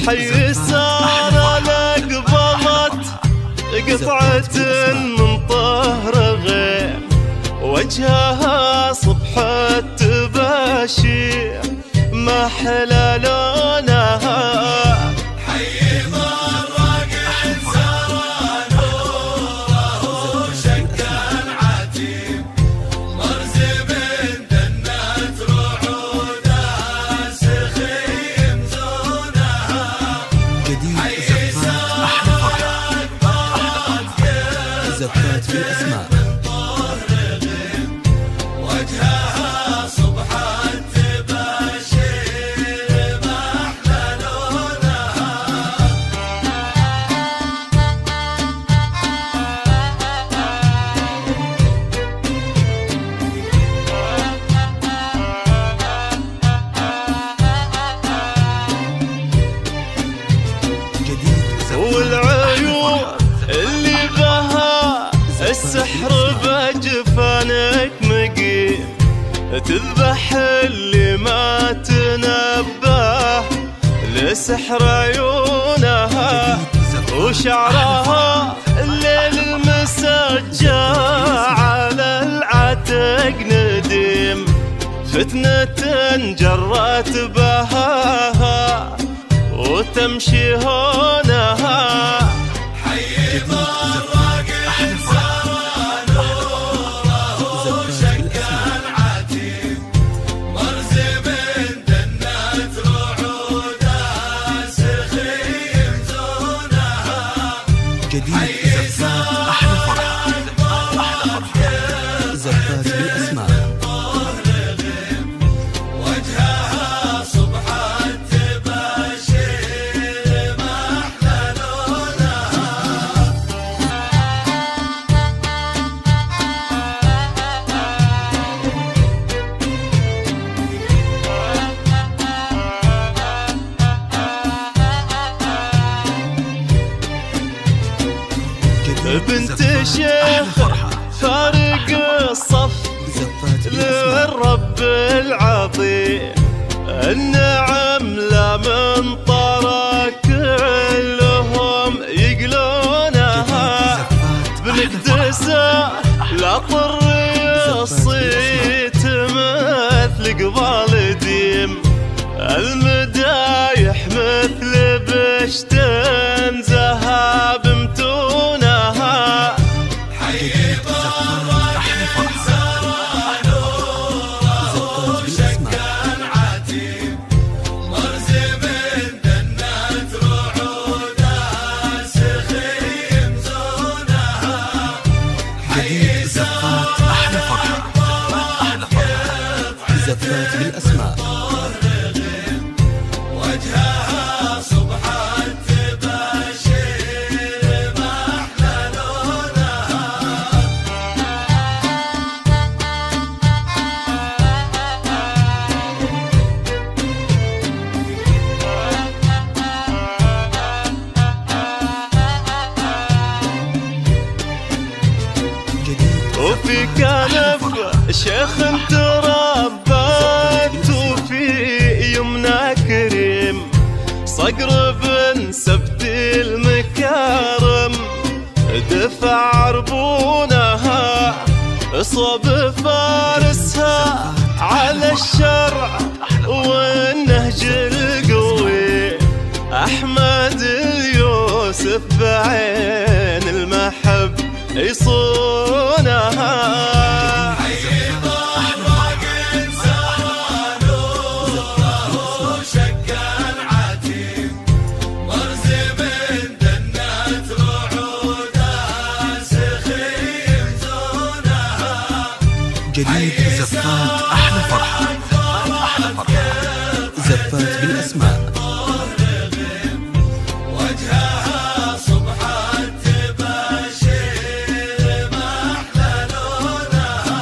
حي سارة لقبلت قطعة من طهر غيم، وجهها صبح التباشير ما أحلى لونها. حي ضرق سرى نوره شق العتيم، مرزب دنت رعودها سخيم زونها. حي سارة زفات في الأسماء، وجهها صبح التباشير ما أحلى لونها. والعيون اللي بها السحر بجفانك مقيم، تذبح اللي ما تنبه لسحر عيونها. وشعرها الليل المسجى على العتق نديم، فتنة جرت بهاها وتمشي هونها. حي ضرق سرى نوره شق العتيم، مرزب دنت رعودها سخيم زونها. جديد زفات أحلى فرحة، زفات بالأسماء، وجهها صبح التباشير ما أحلى لونها. بنت شيخ فارق الصف للرب العظيم، النعم لا من طرى كلهم يقلونها. بنقدسه لا طري الصيت مثل قبال ديم، المدايح مثل بشت ذهب متونها. حي ضرق سرى نوره شق العتيم، مرزب دنت رعودها سخيم زونها. حي زفات أحلى فرحة، زفات بالأسماء، وجهها صبح التباشير ما أحلى لونها. وفي كنف شيخ تربت، وفي يمنى كريم صقر بن سبت المكارم، دفع عربونها صوب فارسها على الشرع والنهج القوي. أحمد اليوسف بعين المحب يصونها. حي ضرق سرى نوره شق العتيم، مرزب دنت رعودها سخيم زونها. جديد زفات أحلى فرحة، زفات بالأسماء، وجهها صبح التباشير ما أحلى لونها.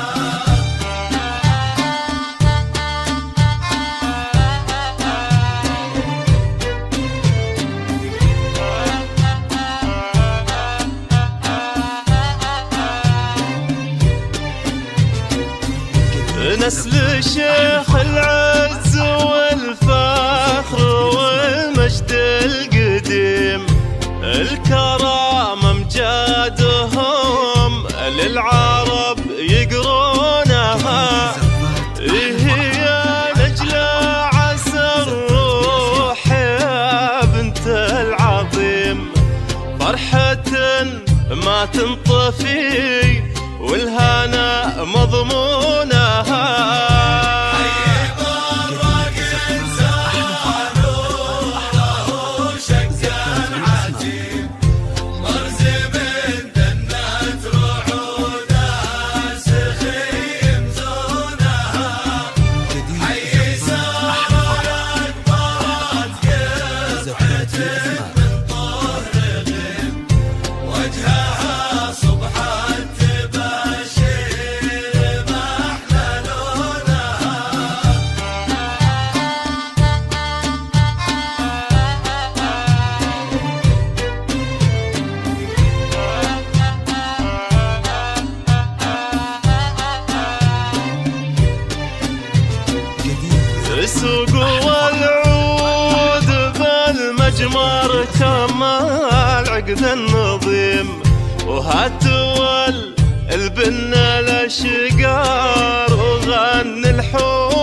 نسل شيخ العز والفخر والمجد الكرام امجادهم للعرب يقرونها، هي نجلة عسى الروح يا بنت العظيم، فرحة ما تنطفي والهنا مضمونها. السوق والعود بالمجمر كمال عقد النظيم، وهات البن الاشقار وغني الحور